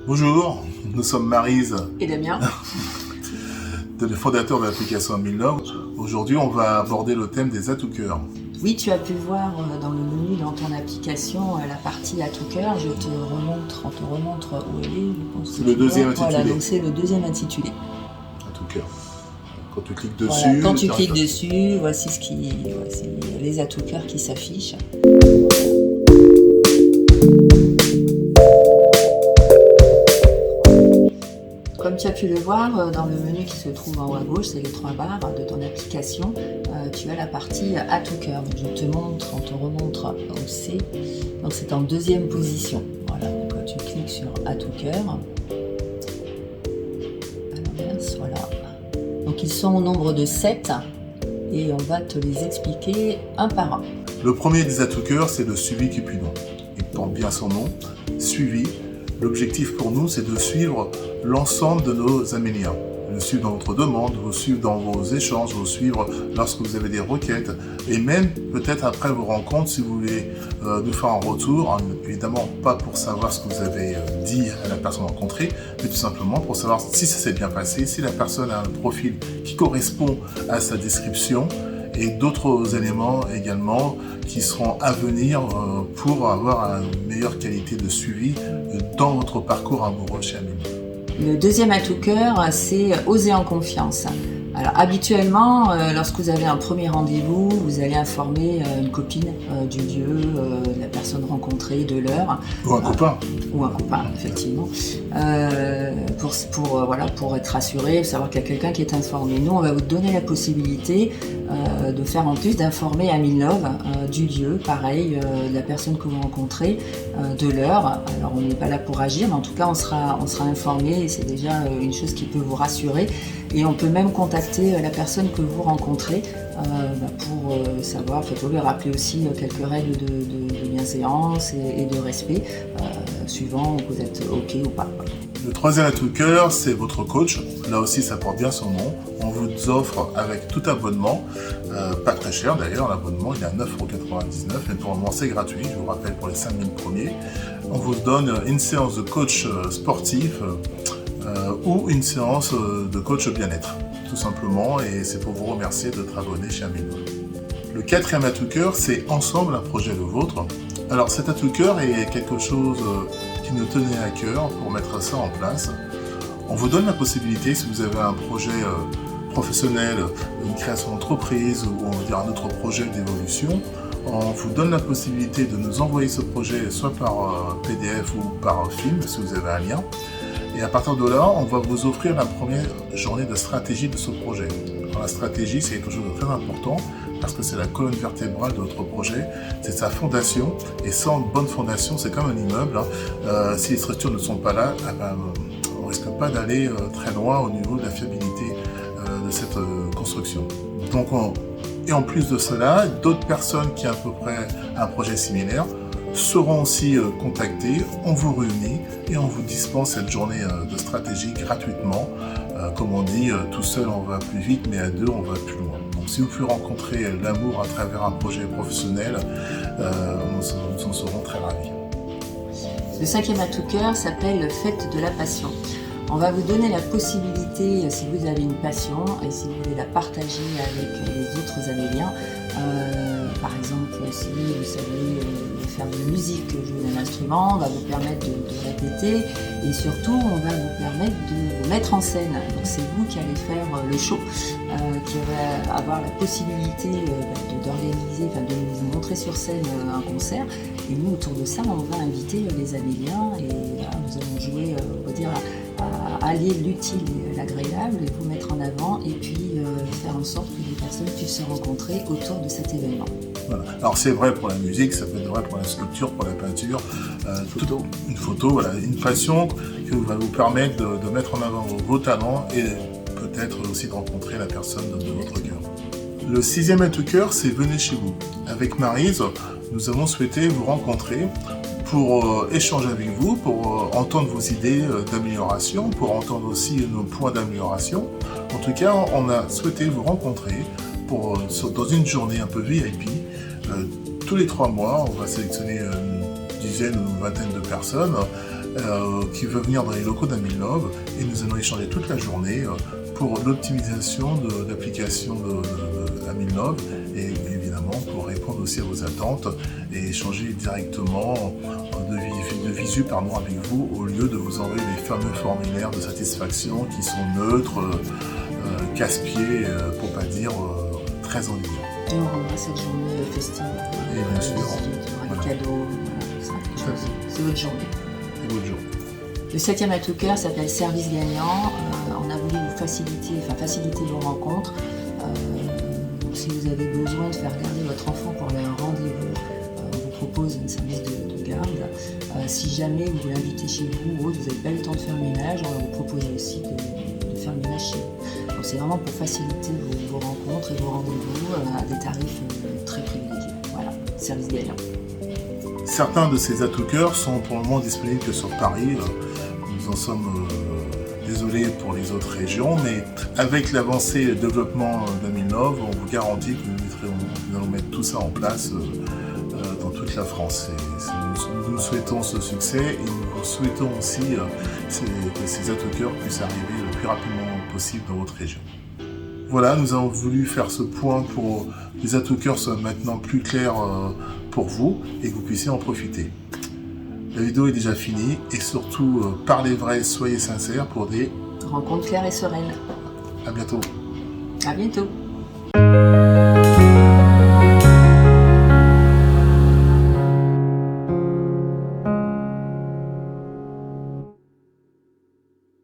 Bonjour, nous sommes Maryse Et Damien. les fondateurs de l'application Milove. Aujourd'hui, on va aborder le thème des add-to-cœurs. Oui, tu as pu voir dans le menu, dans ton application, la partie à tout cœur. On te remontre où elle est. C'est le deuxième intitulé. Voilà, donc c'est le deuxième intitulé. Add-to-cœur. Quand tu cliques dessus... Voilà, quand tu cliques dessus, voici les add-to-cœurs qui s'affichent. Comme tu as pu le voir, dans le menu qui se trouve en haut à gauche, c'est les 3 barres de ton application, tu as la partie à tout cœur. Donc je te montre, on te remontre où c'est. Donc c'est en deuxième position. Voilà, donc tu cliques sur à tout cœur. À l'inverse, voilà. Donc ils sont au nombre de 7 et on va te les expliquer un par un. Le premier des add-to-cœurs, c'est le suivi Cupidon. Il porte bien son nom, suivi. L'objectif pour nous, c'est de suivre l'ensemble de nos Améliens. Vous suivre dans votre demande, vous suivre dans vos échanges, vous suivre lorsque vous avez des requêtes, et même peut-être après vos rencontres, si vous voulez nous faire un retour, évidemment pas pour savoir ce que vous avez dit à la personne rencontrée, mais tout simplement pour savoir si ça s'est bien passé, si la personne a un profil qui correspond à sa description, et d'autres éléments également qui seront à venir pour avoir une meilleure qualité de suivi dans votre parcours amoureux chez Amélie. Le deuxième à tout cœur, c'est oser en confiance. Alors habituellement, lorsque vous avez un premier rendez-vous, vous allez informer une copine du lieu, de la personne rencontrée, de l'heure. Ou un copain. Ou un copain, effectivement. Pour être rassuré, savoir qu'il y a quelqu'un qui est informé. Nous, on va vous donner la possibilité de faire en plus d'informer à Milove du lieu, pareil, de la personne que vous rencontrez, de l'heure. Alors on n'est pas là pour agir, mais en tout cas on sera informé et c'est déjà une chose qui peut vous rassurer. Et on peut même contacter la personne que vous rencontrez pour savoir, vous lui rappeler aussi quelques règles de bienséance et de respect, suivant que vous êtes OK ou pas. Le troisième add-to-cœur, c'est votre coach. Là aussi, ça porte bien son nom. On vous offre avec tout abonnement, pas très cher d'ailleurs, l'abonnement il est à 9,99 €, mais pour le moment c'est gratuit, je vous rappelle pour les 5 000 premiers. On vous donne une séance de coach sportif ou une séance de coach bien-être, tout simplement, et c'est pour vous remercier d'être abonné chez Amélie. Le quatrième add-to-cœur, c'est Ensemble, un projet le vôtre. Alors cet add-to-cœur est quelque chose qui nous tenait à cœur pour mettre ça en place. On vous donne la possibilité, si vous avez un projet professionnel, une création d'entreprise ou on va dire un autre projet d'évolution, on vous donne la possibilité de nous envoyer ce projet soit par PDF ou par film, si vous avez un lien. Et à partir de là, on va vous offrir la première journée de stratégie de ce projet. Alors, la stratégie, c'est quelque chose de très important parce que c'est la colonne vertébrale de votre projet, c'est sa fondation. Et sans une bonne fondation, c'est comme un immeuble. Si les structures ne sont pas là, on ne risque pas d'aller très loin au niveau de la fiabilité de cette construction. Donc, et en plus de cela, d'autres personnes qui ont à peu près un projet similaire seront aussi contactés, on vous réunit et on vous dispense cette journée de stratégie gratuitement. Comme on dit, tout seul on va plus vite, mais à deux on va plus loin. Donc si vous pouvez rencontrer l'amour à travers un projet professionnel, nous en serons très ravis. Le cinquième à tout cœur s'appelle Fête de la passion. On va vous donner la possibilité, si vous avez une passion et si vous voulez la partager avec les autres Améliens, par exemple si vous savez faire de la musique, jouer d'un instrument, on va vous permettre de répéter et surtout on va vous permettre de vous mettre en scène. Donc c'est vous qui allez faire le show, qui va avoir la possibilité d'organiser, de vous montrer sur scène un concert. Et nous autour de ça on va inviter les Améliens et là nous allons jouer, on va dire, à allier l'utile et l'agréable et vous mettre en avant et puis faire en sorte que les personnes puissent se rencontrer autour de cet événement. Voilà. Alors c'est vrai pour la musique, ça peut être vrai pour la sculpture, pour la peinture, une photo, voilà, une passion qui va vous permettre de mettre en avant vos talents et peut-être aussi de rencontrer la personne de votre cœur. Le sixième add-to-cœur, c'est Venez chez vous. Avec Maryse, nous avons souhaité vous rencontrer pour échanger avec vous, pour entendre vos idées d'amélioration, pour entendre aussi nos points d'amélioration. En tout cas, on a souhaité vous rencontrer dans une journée un peu VIP. Tous les 3 mois, on va sélectionner une dizaine ou une vingtaine de personnes qui veut venir dans les locaux d'Amilnov et nous allons échanger toute la journée pour l'optimisation de l'application d'Amilnov et évidemment pour répondre aussi à vos attentes et échanger directement de visu avec vous au lieu de vous envoyer les fameux formulaires de satisfaction qui sont neutres, casse-pieds, pour pas dire très ennuyeux. Et on rendra cette journée festive. Et bien sûr. Voilà. Cadeaux, voilà, c'est votre journée. C'est votre journée. Le 7e atout cœur s'appelle Service Gagnant. On a voulu vous faciliter vos rencontres. Donc si vous avez besoin de faire garder votre enfant pour aller à un rendez-vous, on vous propose un service de garde. Si jamais vous l'invitez chez vous ou autre, vous n'avez pas le temps de faire le ménage, on va vous proposer aussi de faire le ménage chez vous. Donc c'est vraiment pour faciliter vos rencontres et vos rendez-vous à des tarifs très privilégiés. Voilà, Service Gagnant. Certains de ces atouts cœurs sont pour le moment disponibles que sur Paris. Nous en sommes désolés pour les autres régions, mais avec l'avancée et le développement d'Amilnov, on vous garantit que nous allons mettre tout ça en place dans toute la France. Nous souhaitons ce succès et nous souhaitons aussi que ces atouts cœurs puissent arriver le plus rapidement possible dans votre région. Voilà, nous avons voulu faire ce point pour que les atouts cœurs soient maintenant plus clairs pour vous et que vous puissiez en profiter. La vidéo est déjà finie et surtout, parlez vrai, soyez sincères pour des rencontres claires et sereines. À bientôt. À bientôt.